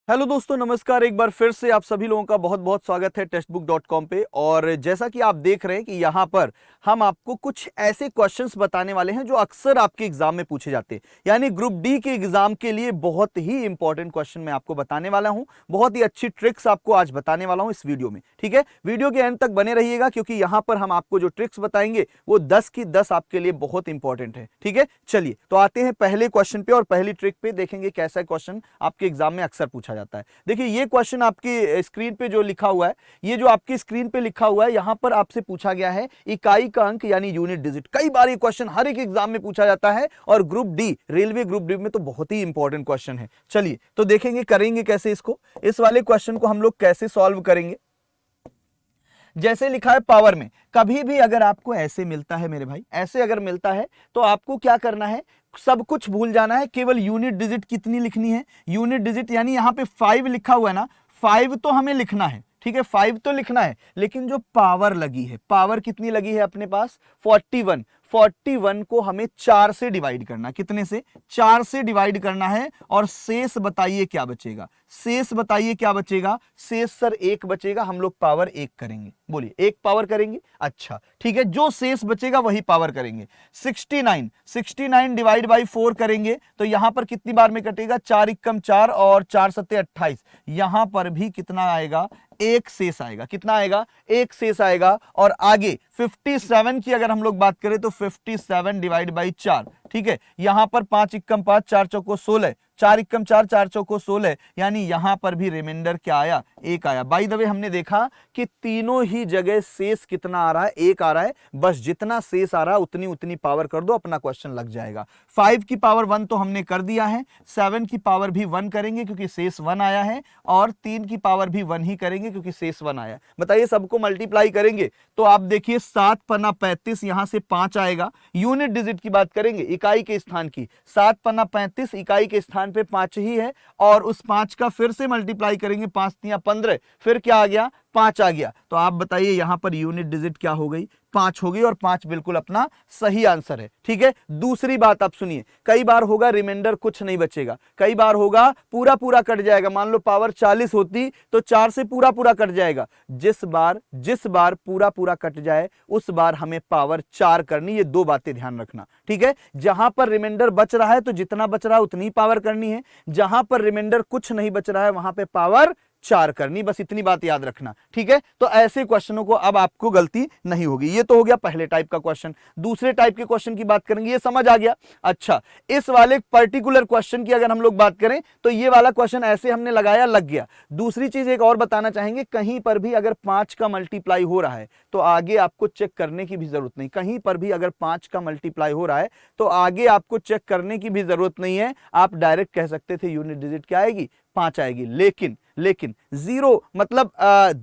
Hello दोस्तों, नमस्कार। एक बार फिर से आप सभी लोगों का बहुत बहुत स्वागत है टेक्स्टबुक.com पे। और जैसा कि आप देख रहे हैं कि यहाँ पर हम आपको कुछ ऐसे क्वेश्चंस बताने वाले हैं जो अक्सर आपके एग्जाम में पूछे जाते हैं, यानी ग्रुप डी के एग्जाम के लिए बहुत ही इंपॉर्टेंट क्वेश्चन मैं आपको बताने वाला हूं। बहुत ही अच्छी ट्रिक्स आपको आज बताने वाला हूं इस वीडियो में। ठीक है, वीडियो के एंड तक बने रहिएगा क्योंकि यहाँ पर हम आपको जो ट्रिक्स बताएंगे वो 10 की 10 आपके लिए बहुत इंपॉर्टेंट है। ठीक है, चलिए तो आते हैं पहले क्वेश्चन पे और पहली ट्रिक पे। देखेंगे कैसा क्वेश्चन आपके एग्जाम में अक्सर पूछा जाता है। देखिए, ये क्वेश्चन आपकी स्क्रीन पे जो लिखा हुआ है, ये जो आपकी स्क्रीन पे लिखा हुआ है, यहां पर आपसे पूछा गया है इकाई का अंक यानी यूनिट डिजिट। कई बार ये क्वेश्चन हर एक एग्जाम में पूछा जाता है और group D, railway group D में तो बहुत ही इंपॉर्टेंट क्वेश्चन है। चलिए तो देखेंगे करेंगे कैसे इसको, इस वाले क्वेश्चन को हम लोग कैसे सॉल्व करेंगे। जैसे लिखा है पावर में, कभी भी अगर आपको ऐसे मिलता है मेरे भाई, ऐसे अगर मिलता है तो आपको क्या करना है, सब कुछ भूल जाना है, केवल यूनिट डिजिट कितनी लिखनी है। यूनिट डिजिट यानी यहां पे 5 लिखा हुआ है ना, 5 तो हमें लिखना है। ठीक है, 5 तो लिखना है, लेकिन जो पावर लगी है, पावर कितनी लगी है अपने पास 41, 41 को हमें 4 से डिवाइड करना। कितने से? 4 से डिवाइड करना है। और शेष बताइए क्या बचेगा, शेष बताइए क्या बचेगा। शेष सर 1 बचेगा, हम लोग पावर 1 करेंगे। बोलिए 1 पावर करेंगे। अच्छा ठीक है, जो शेष बचेगा वही पावर करेंगे। 69, 69 डिवाइड बाई 4 करेंगे तो यहां पर कितनी बार में कटेगा, 4 एकम 4 और 4 सत्ते 28। यहां पर भी कितना आएगा, 1 शेष आएगा। कितना आएगा, 1 शेष आएगा। और आगे 57 की अगर हम लोग बात करें तो 57 डिवाइड बाई 4। ठीक है, यहां पर 5 एकम 5, 4 चौको 16, 4 एकम 4, 4 चौको 16, यानी यहां पर भी रिमाइंडर क्या आया, 1 आया। बाय द वे हमने देखा कि तीनों ही जगह शेष कितना आ रहा है, 1 आ रहा है। बस जितना शेष आ रहा है उतनी उतनी पावर कर दो, अपना क्वेश्चन लग जाएगा। 5 की पावर 1 तो हमने कर दिया है, 7 की पावर भी 1 करेंगे क्योंकि शेष 1 आया है, और 3 की पावर भी 1 ही करेंगे क्योंकि शेष 1 आया। बताइए सबको मल्टीप्लाई करेंगे तो आप देखिए 7 पन्ना 35, यहां से 5 आएगा। यूनिट डिजिट की बात करेंगे, इकाई के स्थान की, 7 पन्ना 35, इकाई के स्थान पे 5 ही है, और उस 5 का फिर से मल्टीप्लाई करेंगे, 5 तिया 15, फिर क्या आ गया, 5 आ गया। तो आप बताइए यहां पर यूनिट डिजिट क्या हो गई, 5 हो गई, और 5 बिल्कुल अपना सही आंसर है। ठीक है, दूसरी बात आप सुनिए, कई बार होगा रिमाइंडर कुछ नहीं बचेगा, कई बार होगा पूरा पूरा कट जाएगा। मान लो पावर 40 होती तो 4 से पूरा पूरा कट जाएगा। जिस बार पूरा पूरा कट जाए उस बार हमें पावर 4 करनी। ये 2 बातें ध्यान रखना। ठीक है, जहां पर रिमाइंडर बच रहा है तो जितना बच रहा है उतनी पावर करनी है, जहां पर रिमाइंडर कुछ नहीं बच रहा है वहां पे पावर 4 करनी। बस इतनी बात याद रखना। ठीक है, तो ऐसे क्वेश्चनों को अब आपको गलती नहीं होगी। ये तो हो गया पहले टाइप का क्वेश्चन। दूसरे टाइप के क्वेश्चन की बात करेंगे, ये समझ आ गया। अच्छा, इस वाले पर्टिकुलर क्वेश्चन की अगर हम लोग बात करें तो ये वाला क्वेश्चन ऐसे हमने लगाया, लग गया। दूसरी चीज एक और बताना चाहेंगे, कहीं पर भी अगर 5 का मल्टीप्लाई हो रहा है तो आगे आपको चेक करने की भी जरूरत नहीं। कहीं पर भी अगर 5 का मल्टीप्लाई हो रहा है तो आगे आपको चेक करने की भी जरूरत नहीं है। आप डायरेक्ट कह सकते थे यूनिट डिजिट क्या आएगी, 5 आएगी। लेकिन 0 मतलब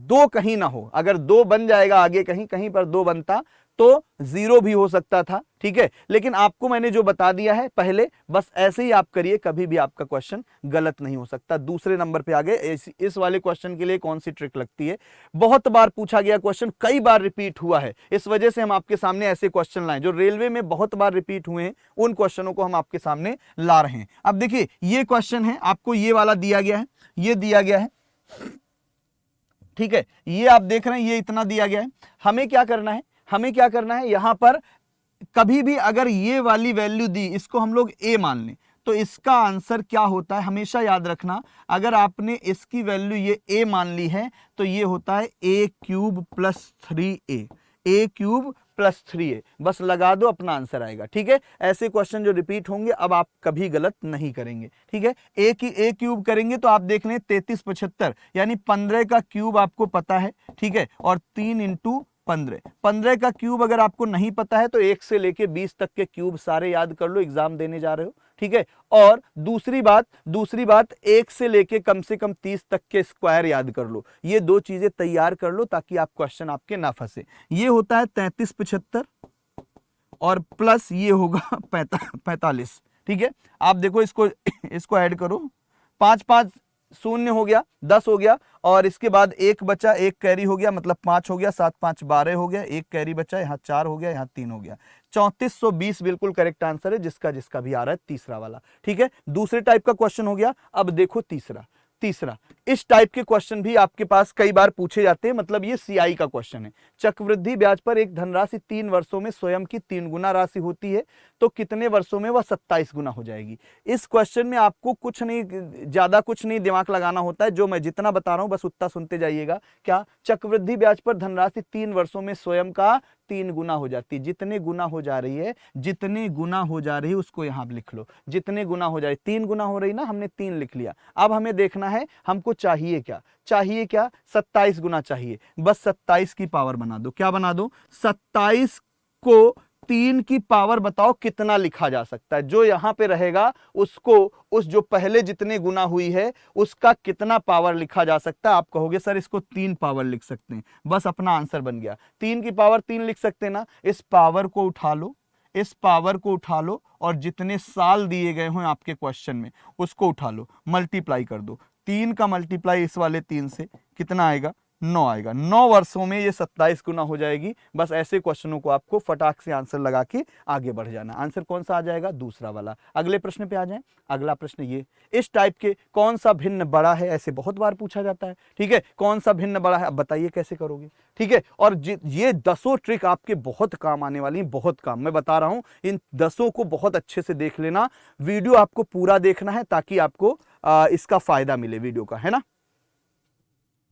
2 कहीं ना हो। अगर 2 बन जाएगा आगे, कहीं कहीं पर 2 बनता तो 0 भी हो सकता था। ठीक है, लेकिन आपको मैंने जो बता दिया है पहले, बस ऐसे ही आप करिए, कभी भी आपका क्वेश्चन गलत नहीं हो सकता। दूसरे नंबर पे आ गए। इस वाले क्वेश्चन के लिए कौन सी ट्रिक लगती है, बहुत बार पूछा गया क्वेश्चन, कई बार रिपीट हुआ है, इस वजह से हम आपके सामने ऐसे क्वेश्चन लाए जो रेलवे में बहुत बार रिपीट हुए हैं, उन क्वेश्चनों को हम आपके सामने ला रहे हैं। अब देखिए ये क्वेश्चन है, आपको ये वाला दिया गया है, ये दिया गया है। ठीक है, ये आप देख रहे हैं, ये इतना दिया गया है। हमें क्या करना है, हमें क्या करना है, यहां पर कभी भी अगर ये वाली वैल्यू दी, इसको हम लोग a मान लें, तो इसका आंसर क्या होता है, हमेशा याद रखना। अगर आपने इसकी वैल्यू ये a मान ली है तो ये होता है a cube plus 3a, a cube plus 3a। बस लगा दो, अपना आंसर आएगा। ठीक है, ऐसे क्वेश्चन जो रिपीट होंगे अब आप कभी गलत नहीं करेंगे। ठीक है, a क्यूब करेंगे तो आप देख लें 33 75, यानी 15 का क्यूब आपको पता है। ठीक है, और 3 इंटू 15 का क्यूब अगर आपको नहीं पता है तो 1 से लेके 20 तक के क्यूब सारे याद कर लो, एग्जाम देने जा रहे हो। ठीक है, और दूसरी बात 1 से लेके कम से कम 30 तक के स्क्वायर याद कर लो। ये 2 चीजें तैयार कर लो ताकि आप क्वेश्चन आपके ना फंसे। ये होता है 33 75 और प्लस ये होगा 45। ठीक है, आप देखो इसको ऐड करो, 5 5 शून्य हो गया, 10 हो गया, और इसके बाद 1 बचा, 1 कैरी हो गया, मतलब 5 हो गया, 7 5 12 हो गया, 1 कैरी बचा, यहाँ 4 हो गया, यहाँ 3 हो गया, 3420 बिल्कुल करेक्ट आंसर है, जिसका जिसका भी आ रहा है तीसरा वाला। ठीक है, दूसरे टाइप का क्वेश्चन हो गया। अब देखो तीसरा तीसरा, इस टाइप के क्वेश्चन भी आपके पास कई बार पूछे जाते हैं, मतलब ये सीआई का क्वेश्चन है। चक्रवृद्धि ब्याज पर एक धनराशि 3 वर्षों में स्वयं की 3 गुना राशि होती है, तो कितने वर्षों में वह 27 गुना हो जाएगी। इस क्वेश्चन में आपको कुछ नहीं, ज्यादा कुछ नहीं दिमाग लगाना होता है, जो मैं जितना बता रहा हूं बस उतना सुनते जाइएगा। क्या, चक्रवृद्धि ब्याज पर धनराशि 3 वर्षों में स्वयं का 3 गुना हो जाती है। जितने गुना हो जा रही है, जितने गुना हो जा रही है उसको यहां लिख लो। जितने गुना हो जाए, 3 गुना हो रही ना, हमने 3 लिख लिया। अब हमें देखना है हमको चाहिए क्या, चाहिए क्या, 27 गुना चाहिए। बस 27 की पावर बना दो। क्या बना दो, 27 को 3 की पावर बताओ कितना लिखा जा सकता है। जो यहां पे रहेगा उसको, उस जो पहले जितने गुना हुई है उसका कितना पावर लिखा जा सकता है। आप कहोगे सर इसको 3 पावर लिख सकते हैं, बस अपना आंसर बन गया। 3 की पावर 3 लिख सकते हैं ना। इस पावर को उठा लो, इस पावर को उठा लो और जितने साल दिए गए हों आपके क्वेश्चन में उसको उठा लो, मल्टीप्लाई कर दो। 3 का मल्टीप्लाई इस वाले 3 से कितना आएगा, 9 आएगा। 9 वर्षों में ये 27 गुना हो जाएगी। बस ऐसे क्वेश्चनों को आपको फटाक से आंसर लगा के आगे बढ़ जाना। आंसर कौन सा आ जाएगा, दूसरा वाला। अगले प्रश्न पे आ जाएं। अगला प्रश्न ये, इस टाइप के कौन सा भिन्न बड़ा है, ऐसे बहुत बार पूछा जाता है। ठीक है, कौन सा भिन्न बड़ा है, अब बताइए कैसे करोगे। ठीक है, और ये 10 ट्रिक आपके बहुत काम आने वाली है, बहुत काम। मैं बता रहा हूं, इन 10 को बहुत अच्छे से देख लेना। वीडियो आपको पूरा देखना है ताकि आपको इसका फायदा मिले वीडियो का, है ना।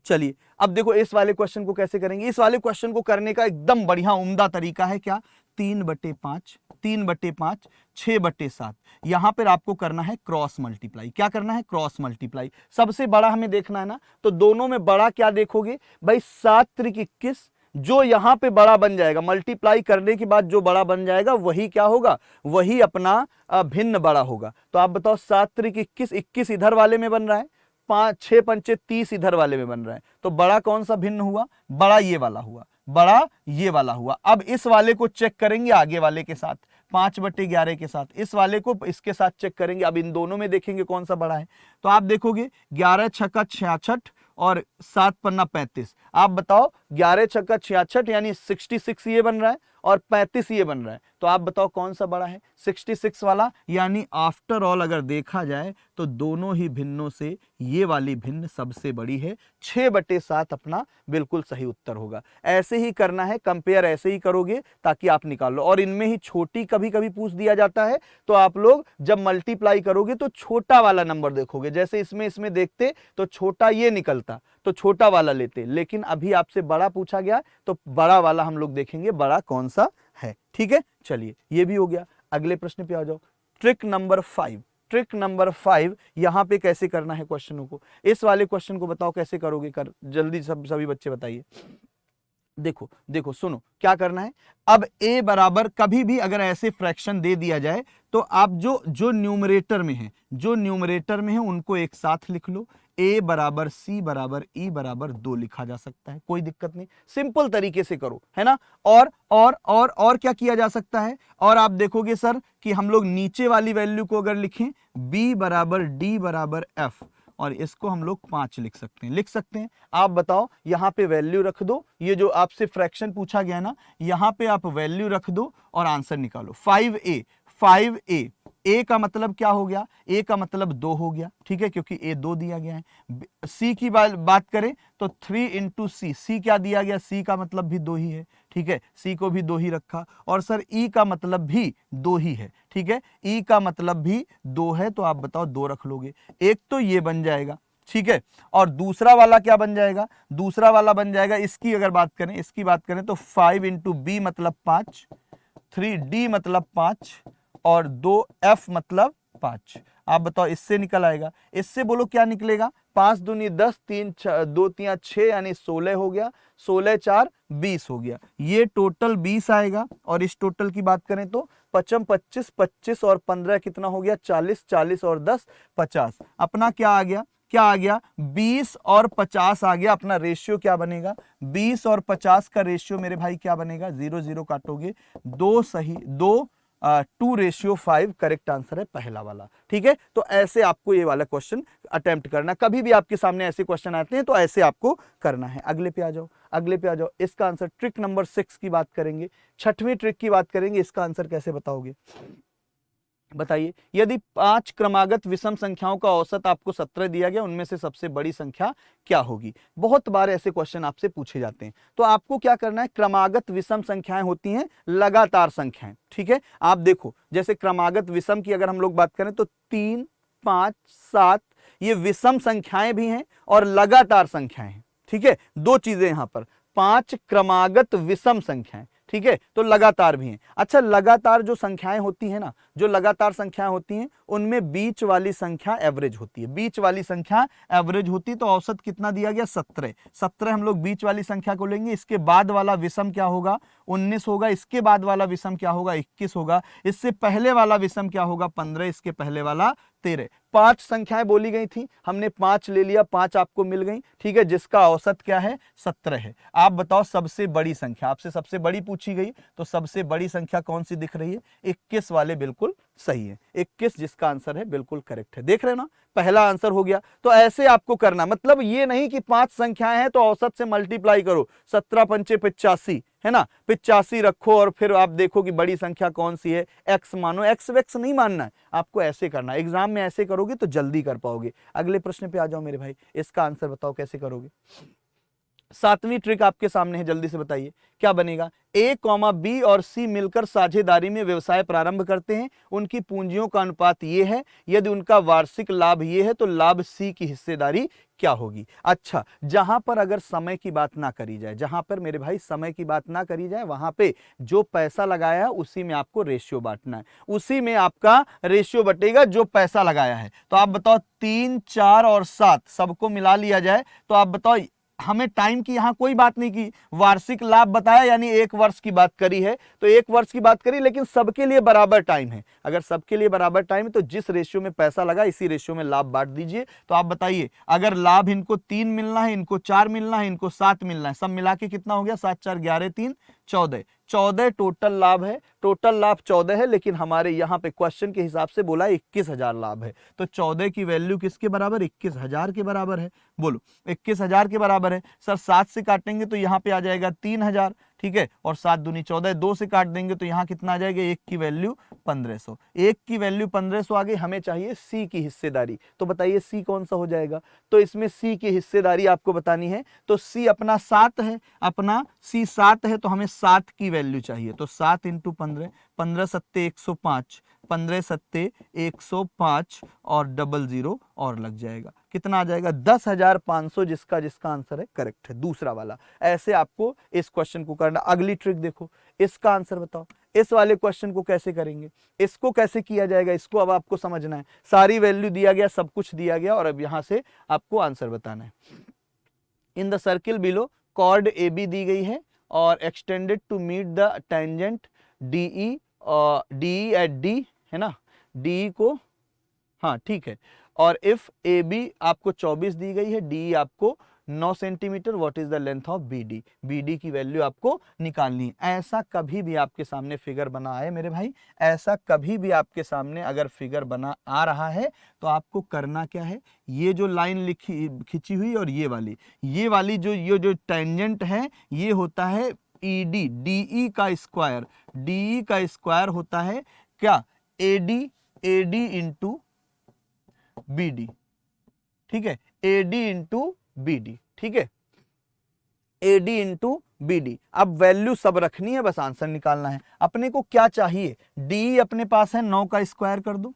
चलिए अब देखो इस वाले क्वेश्चन को कैसे करेंगे। इस वाले क्वेश्चन को करने का एकदम बढ़िया उम्दा तरीका है क्या, 3/5, 3/5, 6/7। यहां पर आपको करना है क्रॉस मल्टीप्लाई। क्या करना है, क्रॉस मल्टीप्लाई। सबसे बड़ा हमें देखना है ना, तो दोनों में बड़ा क्या देखोगे भाई, 7 त्रिक 21। जो यहां पे बड़ा बन जाएगा, मल्टीप्लाई करने के बाद जो बड़ा बन जाएगा वही क्या होगा, वही अपना भिन्न बड़ा होगा। तो आप बताओ, 7 त्रिक 21, 21 इधर वाले में बन रहा है, 5 6 पंचे 30 इधर वाले में बन रहा है। तो बड़ा कौन सा भिन्न हुआ, बड़ा ये वाला हुआ, बड़ा ये वाला हुआ। अब इस वाले को चेक करेंगे आगे वाले के साथ, 5/11 के साथ। इस वाले को इसके साथ चेक करेंगे। अब इन दोनों में देखेंगे कौन सा बड़ा है। तो आप देखोगे 11 छक्का 66 और 7 पन्ना 35। आप बताओ 11 छक्का 66 यानी 66 ये बन रहा है और 35 ये बन रहा है। तो आप बताओ कौन सा बड़ा है, 66 वाला। यानी आफ्टर ऑल अगर देखा जाए तो दोनों ही भिन्नों से ये वाली भिन्न सबसे बड़ी है। 6/7 अपना बिल्कुल सही उत्तर होगा। ऐसे ही करना है, कंपेयर ऐसे ही करोगे ताकि आप निकाल लो। और इनमें ही छोटी कभी कभी पूछ दिया जाता है, तो आप लोग जब मल्टीप्लाई करोगे तो छोटा वाला नंबर देखोगे। जैसे इसमें देखते तो छोटा ये निकलता, तो छोटा वाला लेते। लेकिन अभी आपसे बड़ा पूछा गया तो बड़ा वाला हम लोग देखेंगे बड़ा कौन सा है। ठीक है, चलिए ये भी हो गया। अगले प्रश्न पे आ जाओ। Trick number 5। ट्रिक नंबर 5 यहां पे कैसे करना है क्वेश्चनों को। इस वाले क्वेश्चन को बताओ कैसे करोगे, कर जल्दी सभी बच्चे बताइए। देखो देखो सुनो क्या करना है। अब a बराबर, कभी भी अगर ऐसे फ्रैक्शन दे दिया जाए तो आप जो न्यूमरेटर में है, जो न्यूमरेटर में है उनको एक साथ लिख लो। a बराबर c बराबर e बराबर 2 लिखा जा सकता है, कोई दिक्कत नहीं, सिंपल तरीके से करो, है ना। और क्या किया जा सकता है। और आप देखोगे सर कि हम लोग नीचे वाली वैल्यू को अगर लिखें, b बराबर d बराबर f, और इसको हम लोग 5 लिख सकते हैं, लिख सकते हैं। आप बताओ यहां पे वैल्यू रख दो। ये जो आपसे फ्रैक्शन पूछा गया ना, यहां पे आप वैल्यू रख दो और आंसर निकालो। 5a a का मतलब क्या हो गया, a का मतलब 2 हो गया। ठीक है, क्योंकि a 2 दिया गया है। c की बात करें तो 3 इंटू c क्या दिया गया, c का मतलब भी 2 ही है। ठीक है, c को भी 2 ही रखा। और सर e का मतलब भी 2 ही है। ठीक है, e का मतलब भी 2 है, तो आप बताओ 2 रख लोगे। एक तो ये बन जाएगा, ठीक है। और दूसरा वाला क्या बन जाएगा, दूसरा वाला बन जाएगा, इसकी अगर बात करें, इसकी बात करें तो 5 इंटू b मतलब 5, 3d मतलब 5 और 2f मतलब 5। आप बताओ इससे निकल आएगा, इससे बोलो क्या निकलेगा। 5 दूनी 10, 2 3 6 यानी 16 हो गया, 16 4 20 हो गया। ये टोटल 20 आएगा। और इस टोटल की बात करें तो 55 25 25 और 15 कितना हो गया, 40 40 और 10 50। अपना क्या आ गया, क्या आ गया, 20 और 50 आ गया। अपना रेशियो क्या बनेगा, 20 और 50 का रेशियो मेरे भाई क्या बनेगा, 0 0 काटोगे, 2 सही, 2:5 करेक्ट आंसर है पहला वाला। ठीक है, तो ऐसे आपको ये वाला क्वेश्चन अटेम्प्ट करना। कभी भी आपके सामने ऐसे क्वेश्चन आते हैं तो ऐसे आपको करना है। अगले पे आ जाओ, अगले पे आ जाओ। इसका आंसर ट्रिक नंबर 6 की बात करेंगे, 6वीं ट्रिक की बात करेंगे। इसका आंसर कैसे बताओगे। बताइए, यदि 5 क्रमागत विषम संख्याओं का औसत आपको 17 दिया गया, उनमें से सबसे बड़ी संख्या क्या होगी। बहुत बार ऐसे क्वेश्चन आपसे पूछे जाते हैं। तो आपको क्या करना है, क्रमागत विषम संख्याएं होती हैं लगातार संख्याएं, ठीक है। आप देखो, जैसे क्रमागत विषम की अगर हम लोग बात करें तो 3, 5, 7 ये विषम संख्याएं भी हैं और लगातार संख्याएं हैं, ठीक है। दो चीजें यहां पर, 5 क्रमागत विषम संख्याएं, ठीक है, तो लगातार भी हैं। अच्छा, लगातार जो संख्याएं होती हैं ना, जो लगातार संख्याएं होती हैं उनमें बीच वाली संख्या एवरेज होती है, बीच वाली संख्या एवरेज होती है। तो औसत कितना दिया गया, 17। 17 हम लोग बीच वाली संख्या को लेंगे। इसके बाद वाला विषम क्या होगा, 19 होगा। इसके बाद वाला विषम क्या होगा, 21 होगा। इससे पहले वाला विषम क्या होगा, 15। इसके पहले वाला 13। 5 संख्याएं बोली गई थी, हमने 5 ले लिया, 5 आपको मिल गई, ठीक है, जिसका औसत क्या है, 17 है। आप बताओ सबसे बड़ी संख्या, आपसे सबसे बड़ी पूछी गई, तो सबसे बड़ी संख्या कौन सी दिख रही है, 21 वाले बिल्कुल सही है। 21 जिसका आंसर है बिल्कुल करेक्ट है। देख रहे ना, पहला आंसर हो गया। तो ऐसे आपको करना, मतलब ये नहीं कि 5 संख्याएं हैं तो औसत से मल्टीप्लाई करो, 17 पंचे 85 है ना, 85 रखो और फिर आप देखो कि बड़ी संख्या कौन सी है, एक्स मानो। एक्स वेक्स नहीं मानना है आपको, ऐसे करना। एग्जाम में ऐसे करोगे तो जल्दी कर पाओगे। अगले प्रश्न पे आ जाओ मेरे भाई, इसका आंसर बताओ कैसे करोगे। 7वीं ट्रिक आपके सामने है, जल्दी से बताइए क्या बनेगा। ए, बी और सी मिलकर साझेदारी में व्यवसाय प्रारंभ करते हैं, उनकी पूंजियों का अनुपात ये है, यदि उनका वार्षिक लाभ ये है तो लाभ सी की हिस्सेदारी क्या होगी। अच्छा, जहां पर अगर समय की बात ना करी जाए, जहां पर मेरे भाई समय की बात ना करी जाए, वहां पे जो पैसा लगाया है उसी में आपको रेशियो बांटना है, उसी में आपका रेशियो बटेगा जो पैसा लगाया है। तो आप बताओ 3, 4 और 7 सबको मिला लिया जाए तो आप बताओ, हमें टाइम की यहां कोई बात नहीं की, वार्षिक लाभ बताया यानी 1 वर्ष की बात करी है, तो 1 वर्ष की बात करी, लेकिन सबके लिए बराबर टाइम है। अगर सबके लिए बराबर टाइम है तो जिस रेशियो में पैसा लगा इसी रेशियो में लाभ बांट दीजिए। तो आप बताइए, अगर लाभ इनको 3 मिलना है, इनको 4 मिलना है, इनको 7 मिलना है, सब मिला के कितना हो गया, 7 4 11 3 14, 14 टोटल लाभ है। टोटल लाभ 14 है, लेकिन हमारे यहाँ पे क्वेश्चन के हिसाब से बोला 21,000 लाभ है। तो 14 की वैल्यू किसके बराबर, 21,000 के बराबर है। बोलो 21,000 के बराबर है। सर 7 से काटेंगे तो यहाँ पे आ जाएगा 3,000, ठीक है, और 7 दूनी 14, 2 से काट देंगे तो यहाँ कितना आ जाएगा, 1 की वैल्यू 1500। 1 की वैल्यू 1500 आ गई। हमें चाहिए सी की हिस्सेदारी, तो बताइए सी कौन सा हो जाएगा। तो इसमें सी की हिस्सेदारी आपको बतानी है, तो सी अपना 7 है, अपना सी 7 है, तो हमें 7 की वैल्यू चाहिए। तो 7 इंटू 15, 15 सत्ते 105, 15 सत्ते 105 और 00 और लग जाएगा, कितना आ जाएगा, 10,500, जिसका आंसर है करेक्ट है, दूसरा वाला। ऐसे आपको इस क्वेश्चन को करना। अगली ट्रिक देखो, इसका आंसर बताओ। इस वाले क्वेश्चन को कैसे करेंगे, इसको कैसे किया जाएगा, इसको अब आपको समझना है। सारी वैल्यू दिया गया, सब कुछ दिया गया, और अब यहां से आपको आंसर बताना है। In the circle below chord A B दी गई है और extended to meet the tangent DE, DE at D, है ना, डीई को, हाँ ठीक है। और इफ ए बी आपको 24 दी गई है, डी आपको 9 centimetre, what is the length of B D, B D की वैल्यू आपको निकालनी है। ऐसा कभी भी आपके सामने फिगर बना आए मेरे भाई, ऐसा कभी भी आपके सामने अगर फिगर बना आ रहा है तो आपको करना क्या है, ये जो लाइन लिखी खिंची हुई और ये वाली जो टेंजेंट है, ये होता है ईडी, डीई का स्क्वायर, डीई का स्क्वायर होता है क्या, एडी, एडी इंटू बीडी, ठीक है, एडी इंटू बीडी, ठीक है, एडी इंटू बीडी। अब वैल्यू सब रखनी है, बस आंसर निकालना है। अपने को क्या चाहिए, डी अपने पास है, 9 का स्क्वायर कर दो,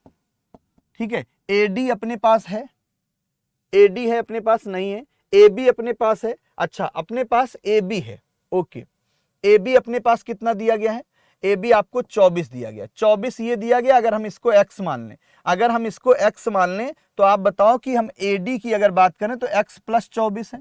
ठीक है, एडी अपने पास है, एडी है अपने पास, नहीं है, ए बी अपने पास है, अच्छा अपने पास ए बी है, ओके, ए बी अपने पास कितना दिया गया है, ए बी आपको 24 दिया गया, 24 ये दिया गया। अगर हम इसको x मान लें, अगर हम इसको x मान लें तो आप बताओ कि हम AD की अगर बात करें तो x प्लस 24 है,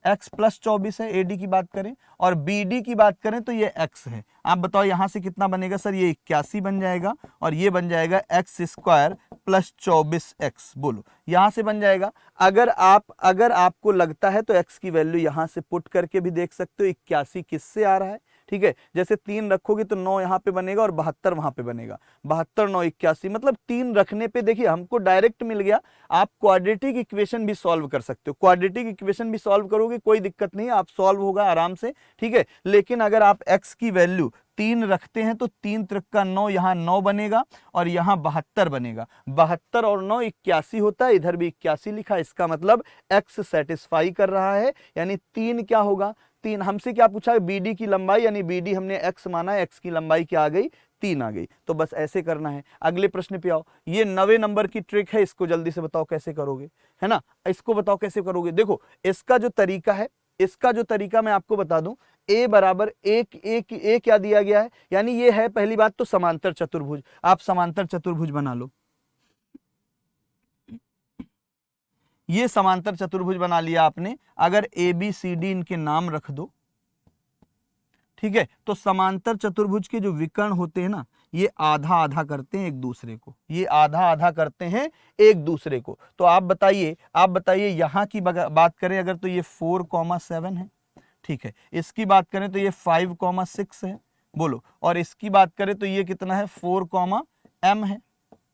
x प्लस 24 है AD की बात करें, और BD की बात करें तो ये x है। आप बताओ यहां से कितना बनेगा सर, ये 81 बन जाएगा और ये बन जाएगा एक्स स्क्वायर प्लस 24x, बोलो यहां से बन जाएगा। अगर आपको लगता है तो x की वैल्यू यहां से पुट करके भी देख सकते हो, 81 किससे आ रहा है, ठीक है। जैसे 3 रखोगे तो 9 यहाँ पे बनेगा और 72 वहां पे बनेगा, 72 9 81, मतलब 3 रखने पे देखिए हमको डायरेक्ट मिल गया। आप क्वाड्रेटिक इक्वेशन भी सॉल्व कर सकते हो, क्वाड्रेटिक इक्वेशन भी सॉल्व करोगे कोई दिक्कत नहीं है, आप सॉल्व होगा आराम से, ठीक है। लेकिन अगर आप x की वैल्यू 3 रखते हैं तो 3 त्रिक का 9, यहाँ 9 बनेगा और यहाँ 72 बनेगा, 72 और 9 81 होता है, इधर भी 81 लिखा, इसका मतलब x सेटिस्फाई कर रहा है, यानी 3 क्या होगा, 3 हमसे क्या पूछा है, BD की लंबाई, यानी BD हमने x माना है, x की लंबाई क्या आ गई, 3 आ गई। तो बस ऐसे करना है। अगले प्रश्न पे आओ, ये 90 नंबर की ट्रिक है, इसको जल्दी से बताओ कैसे करोगे, है ना, इसको बताओ कैसे करोगे। देखो इसका जो तरीका है, इसका जो तरीका मैं आपको बता दूं, a बराबर a क्या दिया गया है, यानी ये है पहली बात तो समांतर चतुर्भुज, आप समांतर चतुर्भुज बना लो, ये समांतर चतुर्भुज बना लिया आपने। अगर ABCD इनके नाम रख दो, ठीक है, तो समांतर चतुर्भुज के जो विकर्ण होते हैं ना, ये आधा आधा करते हैं एक दूसरे को, ये आधा आधा करते हैं एक दूसरे को। तो आप बताइए यहां की बात करें अगर, तो ये 4,7 है, ठीक है। इसकी बात करें तो ये 5,6 है, बोलो। और इसकी बात करें तो ये कितना है, 4,m है,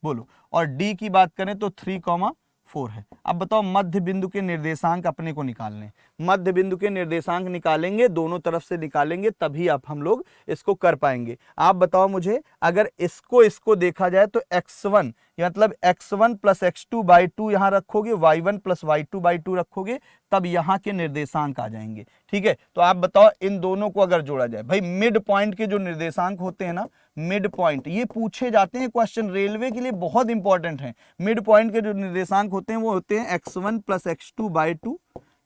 बोलो। और D की बात करें तो 3,4 है। अब बताओ मध्य बिंदु के निर्देशांक अपने को निकालने, मध्य बिंदु के निर्देशांक निकालेंगे, दोनों तरफ से निकालेंगे, तभी आप हम लोग इसको कर पाएंगे। आप बताओ मुझे, अगर इसको देखा जाए तो x1 मतलब x1 प्लस x2 बाई 2 यहाँ रखोगे, y1 प्लस y2 बाई 2 रखोगे, तब यहाँ के निर्देशांक आ जाएंगे, ठीक है। तो आप बताओ इन दोनों को अगर जोड़ा जाए, भाई मिड पॉइंट के जो निर्देशांक होते हैं ना, मिड पॉइंट ये पूछे जाते हैं क्वेश्चन, रेलवे के लिए बहुत इंपॉर्टेंट है। मिड पॉइंट के जो निर्देशांक होते हैं वो होते हैं x1 प्लस x2 बाई 2,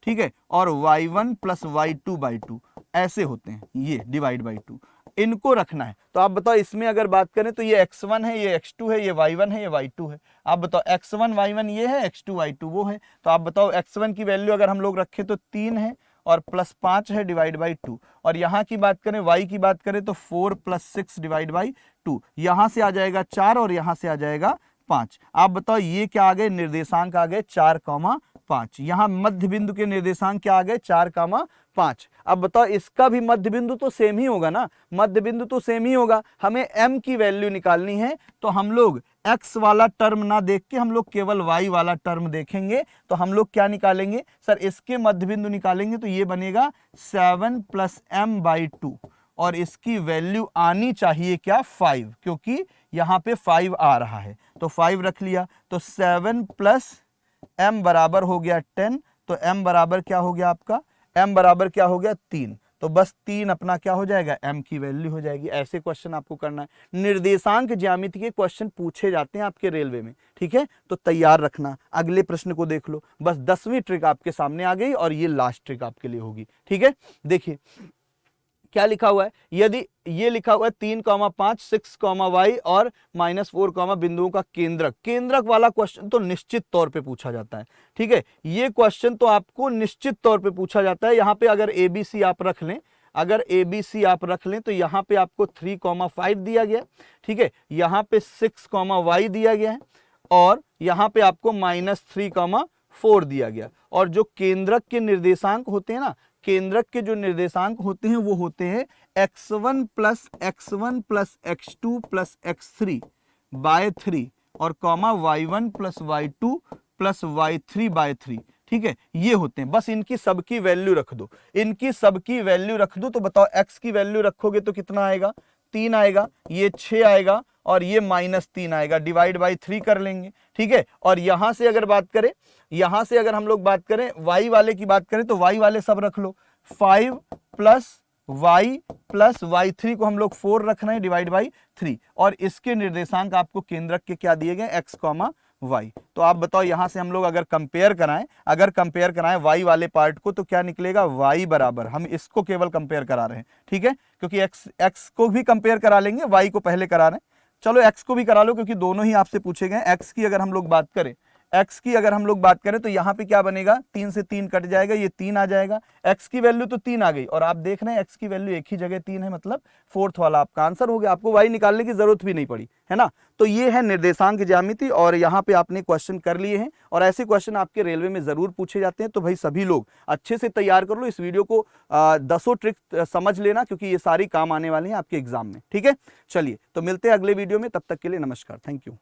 ठीक है, और y1 प्लस y2 बाई 2, ऐसे होते हैं, ये डिवाइड बाई 2, इनको रखना है। तो आप बताओ इसमें अगर बात करें तो ये x1 है, ये x2 है, ये y1 है, ये y2 है। आप बताओ x1 y1 ये है, x2 y2 वो है। तो आप बताओ x1 की वैल्यू अगर हम लोग रखें तो 3 है और प्लस 5 है डिवाइड बाई 2, और यहाँ की बात करें, y की बात करें तो 4 प्लस 6 डिवाइड बाई 2, यहाँ से आ जाएगा 4 और यहाँ से आ जाएगा 5। आप बताओ ये क्या आ गए, निर्देशांक आ गए 4,5। यहाँ मध्य बिंदु के निर्देशांक क्या आ गए, 4,5। अब बताओ इसका भी मध्य बिंदु तो सेम ही होगा ना, मध्य बिंदु तो सेम ही होगा। हमें m की वैल्यू निकालनी है, तो हम लोग x वाला टर्म ना देख के हम लोग केवल y वाला टर्म देखेंगे। तो हम लोग क्या निकालेंगे सर, इसके मध्य बिंदु निकालेंगे, तो ये बनेगा 7 प्लस m बाई 2, और इसकी वैल्यू आनी चाहिए क्या, 5, क्योंकि यहाँ पे 5 आ रहा है, तो 5 रख लिया। तो 7 प्लस m बराबर हो गया 10, तो m बराबर क्या हो गया आपका, m बराबर क्या हो गया 3, तो बस 3 अपना क्या हो जाएगा, m की वैल्यू हो जाएगी। ऐसे क्वेश्चन आपको करना है, निर्देशांक ज्यामिति के क्वेश्चन पूछे जाते हैं आपके रेलवे में, ठीक है, तो तैयार रखना। अगले प्रश्न को देख लो, बस 10वीं ट्रिक आपके सामने आ गई और ये लास्ट ट्रिक आपके लिए होगी, ठीक है। देखिए क्या लिखा हुआ है, यदि ये लिखा हुआ है 3,5 6, y और -4, बिंदुओं का केंद्रक, केंद्रक वाला क्वेश्चन तो निश्चित तौर पे पूछा जाता है, ठीक है, ये क्वेश्चन तो आपको निश्चित तौर पे पूछा जाता है। यहाँ पे अगर ABC आप रख लें, अगर ABC आप रख लें, तो यहाँ पे आपको 3,5 दिया गया, ठीक है, यहाँ पे 6, y दिया गया है, और यहाँ पे आपको -3,4 दिया गया। और जो केंद्रक के निर्देशांक होते हैं ना, केंद्रक के जो निर्देशांक होते हैं वो होते हैं x1 plus x2 plus x3 bye 3 और y1 plus y2 plus y3 bye 3, ठीक है, ये होते हैं। बस इनकी सबकी वैल्यू रख दो, इनकी सबकी वैल्यू रख दो। तो बताओ x की वैल्यू रखोगे तो कितना आएगा, 3 आएगा, ये 6 आएगा और ये -3 आएगा, डिवाइड बाई 3 कर लेंगे, ठीक है। और यहां से अगर बात करें, यहां से अगर हम लोग बात करें y वाले की बात करें, तो y वाले सब रख लो, 5 प्लस y प्लस y3 को हम लोग 4 रखना है डिवाइड बाई 3, और इसके निर्देशांक आपको केंद्रक के क्या दिए गए, x, y। तो आप बताओ यहां से हम लोग अगर कंपेयर कराएं y वाले पार्ट को, तो क्या निकलेगा, y बराबर, हम इसको केवल कंपेयर करा रहे हैं, ठीक है, क्योंकि x को भी कंपेयर करा लेंगे, y को पहले करा रहे हैं। चलो x को भी करा लो, क्योंकि दोनों ही आपसे पूछे गए। x की अगर हम लोग बात करें, x की अगर हम लोग बात करें तो यहाँ पे क्या बनेगा, 3 से 3 कट जाएगा, ये 3 आ जाएगा, x की वैल्यू तो 3 आ गई और आप देख रहे हैं x की वैल्यू एक ही जगह 3 है, मतलब फोर्थ वाला आपका आंसर हो गया, आपको y निकालने की जरूरत भी नहीं पड़ी, है ना। तो ये है निर्देशांक ज्यामिति और यहाँ पे आपने क्वेश्चन कर लिए हैं और ऐसे क्वेश्चन आपके रेलवे में जरूर पूछे जाते हैं। तो भाई सभी लोग अच्छे से तैयार कर लो, इस वीडियो को 10 ट्रिक समझ लेना क्योंकि ये सारी काम आने वाली हैं आपके एग्जाम में, ठीक है। चलिए तो मिलते हैं अगले वीडियो में, तब तक के लिए नमस्कार, थैंक यू।